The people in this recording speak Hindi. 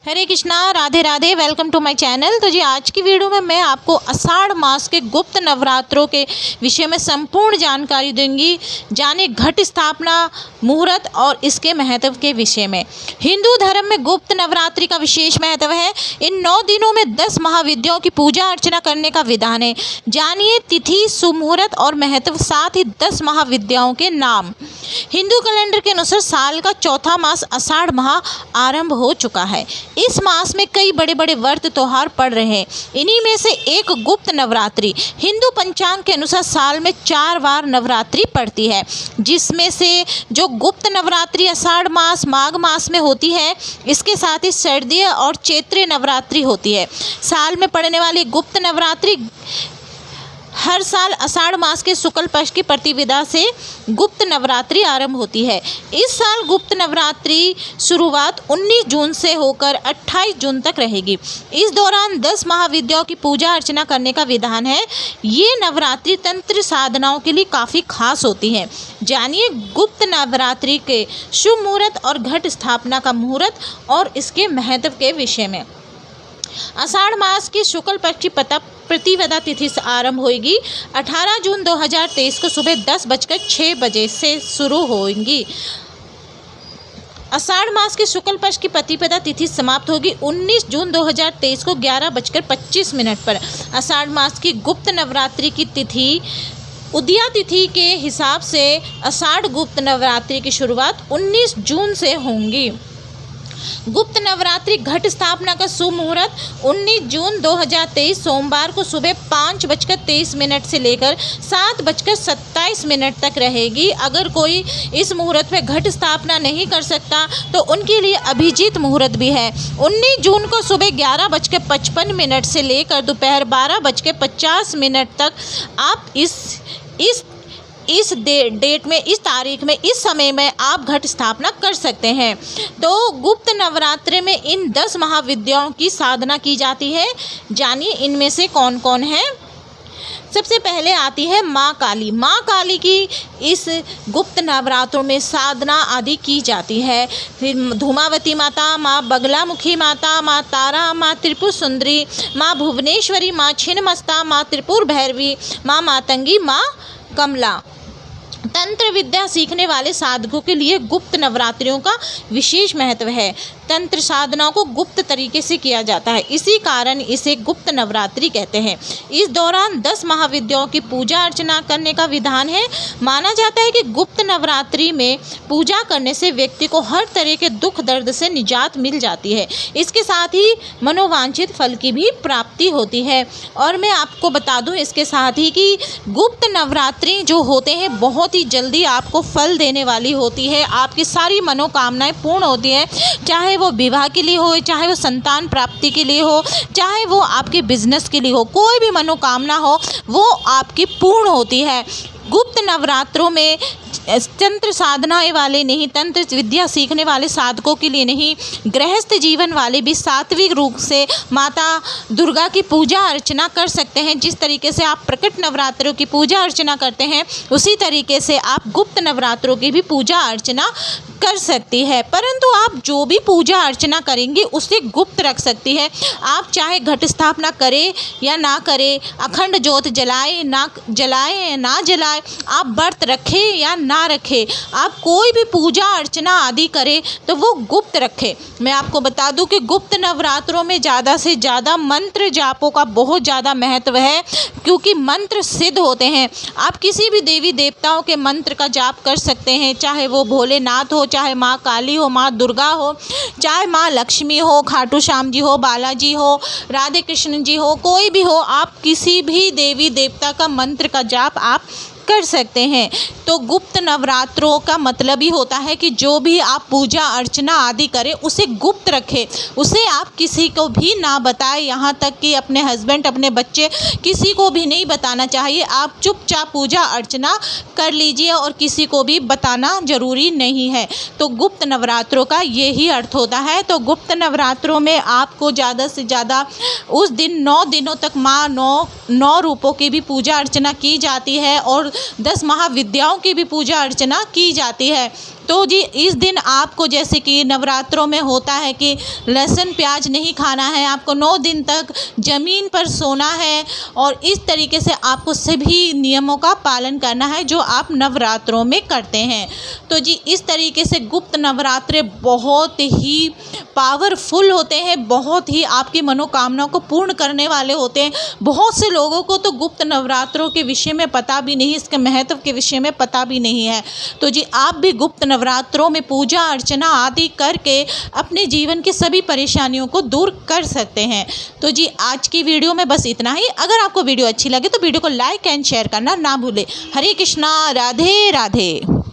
Hare Krishna, Radhe Radhe. Welcome to my channel. तो जी आज की वीडियो में मैं आपको आषाढ़ मास के गुप्त नवरात्रों के विषय में संपूर्ण जानकारी दूंगी। जाने घट स्थापना, मुहूर्त और इसके महत्व के विषय में। हिंदू धर्म में गुप्त नवरात्रि का विशेष महत्व है। इन 9 दिनों में 10 महाविद्याओं की पूजा अर्चना करने का विधान है। जानिए तिथि, सुमुहूर्त और महत्व, साथ ही 10 महाविद्याओं के नाम। हिंदू कैलेंडर के अनुसार साल का चौथा मास आषाढ़ माह आरंभ हो चुका है। इस मास में कई बड़े बड़े व्रत त्योहार पड़ रहे हैं। इन्हीं में से एक गुप्त नवरात्रि। हिंदू पंचांग के अनुसार साल में 4 बार नवरात्रि पड़ती है, जिसमें से जो गुप्त नवरात्रि आषाढ़ मास, माघ मास में होती है, इसके साथ ही शारदीय और चैत्रीय नवरात्रि होती है। साल में पड़ने वाली गुप्त नवरात्रि हर साल आषाढ़ मास के शुक्ल पक्ष की प्रतिपदा से गुप्त नवरात्रि आरंभ होती है। इस साल गुप्त नवरात्रि शुरुआत 19 जून से होकर 28 जून तक रहेगी। इस दौरान 10 महाविद्याओं की पूजा अर्चना करने का विधान है। ये नवरात्रि तंत्र साधनाओं के लिए काफ़ी खास होती है। जानिए गुप्त नवरात्रि के शुभ मुहूर्त और घट स्थापना का मुहूर्त और इसके महत्व के विषय में। आषाढ़ मास की शुक्ल पक्ष की प्रतिपदा तिथि से आरंभ होगी। 18 जून 2023 को सुबह 10:06 से शुरू होगी। आषाढ़ मास के शुक्ल पक्ष की प्रतिपदा तिथि समाप्त होगी 19 जून 2023 को 11:25 पर। आषाढ़ मास की गुप्त नवरात्रि की तिथि उदया तिथि के हिसाब से आषाढ़ गुप्त नवरात्रि की शुरुआत 19 जून से होंगी। गुप्त नवरात्रि घट स्थापना का शुभ मुहूर्त 19 जून 2023 सोमवार को सुबह 5:23 से लेकर 7:27 तक रहेगी। अगर कोई इस मुहूर्त में घट स्थापना नहीं कर सकता तो उनके लिए अभिजीत मुहूर्त भी है। 19 जून को सुबह 11:55 से लेकर दोपहर 12:50 तक आप इस डेट में, इस तारीख में, इस समय में आप घट स्थापना कर सकते हैं। तो गुप्त नवरात्रि में इन 10 महाविद्याओं की साधना की जाती है। जानिए इनमें से कौन कौन है। सबसे पहले आती है माँ काली। माँ काली की इस गुप्त नवरात्रों में साधना आदि की जाती है। फिर धूमावती माता, माँ बगलामुखी माता, माँ तारा, माँ त्रिपुर सुंदरी, माँ भुवनेश्वरी, माँ छिन्नमस्ता, माँ त्रिपुर भैरवी, माँ मातंगी, माँ कमला। तंत्र विद्या सीखने वाले साधकों के लिए गुप्त नवरात्रियों का विशेष महत्व है। तंत्र साधनाओं को गुप्त तरीके से किया जाता है, इसी कारण इसे गुप्त नवरात्रि कहते हैं। इस दौरान 10 महाविद्याओं की पूजा अर्चना करने का विधान है। माना जाता है कि गुप्त नवरात्रि में पूजा करने से व्यक्ति को हर तरह के दुख दर्द से निजात मिल जाती है। इसके साथ ही मनोवांछित फल की भी प्राप्ति होती है। और मैं आपको बता दूं इसके साथ ही कि गुप्त नवरात्रि जो होते हैं बहुत ही जल्दी आपको फल देने वाली होती है। आपकी सारी मनोकामनाएं पूर्ण होती है, चाहे वो विवाह के लिए हो, चाहे वो संतान प्राप्ति के लिए हो, चाहे वो आपके बिजनेस के लिए हो, कोई भी मनोकामना हो वो आपकी पूर्ण होती है। गुप्त नवरात्रों में तंत्र साधनाएं वाले नहीं, तंत्र विद्या सीखने वाले साधकों के लिए नहीं, गृहस्थ जीवन वाले भी सात्विक रूप से माता दुर्गा की पूजा अर्चना कर सकते हैं। जिस तरीके से आप प्रकट नवरात्रों की पूजा अर्चना करते हैं, उसी तरीके से आप गुप्त नवरात्रों की भी पूजा अर्चना कर सकती है। परंतु आप जो भी पूजा अर्चना करेंगे उसे गुप्त रख सकती है। आप चाहे घट स्थापना करें या ना करें, अखंड ज्योत जलाए ना जलाए, आप व्रत रखें या ना रखें, आप कोई भी पूजा अर्चना आदि करें तो वो गुप्त रखें। मैं आपको बता दूं कि गुप्त नवरात्रों में ज़्यादा से ज़्यादा मंत्र जापों का बहुत ज़्यादा महत्व है, क्योंकि मंत्र सिद्ध होते हैं। आप किसी भी देवी देवताओं के मंत्र का जाप कर सकते हैं, चाहे वो भोलेनाथ हो, चाहे माँ काली हो, माँ दुर्गा हो, चाहे माँ लक्ष्मी हो, खाटू श्याम जी हो, बालाजी हो, राधे कृष्ण जी हो, कोई भी हो, आप किसी भी देवी देवता का मंत्र का जाप आप कर सकते हैं। तो गुप्त नवरात्रों का मतलब ही होता है कि जो भी आप पूजा अर्चना आदि करें उसे गुप्त रखें, उसे आप किसी को भी ना बताएं, यहाँ तक कि अपने हस्बैंड, अपने बच्चे, किसी को भी नहीं बताना चाहिए। आप चुपचाप पूजा अर्चना कर लीजिए और किसी को भी बताना जरूरी नहीं है। तो गुप्त नवरात्रों का यही अर्थ होता है। तो गुप्त नवरात्रों में आपको ज़्यादा से ज़्यादा उस दिन 9 दिनों तक माँ 9 रूपों की भी पूजा अर्चना की जाती है और 10 महाविद्याओं की भी पूजा अर्चना की जाती है। तो जी इस दिन आपको जैसे कि नवरात्रों में होता है कि लहसुन प्याज नहीं खाना है, आपको 9 दिन तक ज़मीन पर सोना है और इस तरीके से आपको सभी नियमों का पालन करना है जो आप नवरात्रों में करते हैं। तो जी इस तरीके से गुप्त नवरात्रे बहुत ही पावरफुल होते हैं, बहुत ही आपकी मनोकामनाओं को पूर्ण करने वाले होते हैं। बहुत से लोगों को तो गुप्त नवरात्रों के विषय में पता भी नहीं, इसके महत्व के विषय में पता भी नहीं है। तो जी आप भी गुप्त नवरात्रों में पूजा अर्चना आदि करके अपने जीवन की सभी परेशानियों को दूर कर सकते हैं। तो जी आज की वीडियो में बस इतना ही। अगर आपको वीडियो अच्छी लगे तो वीडियो को लाइक एंड शेयर करना ना भूलें। हरे कृष्णा, राधे राधे।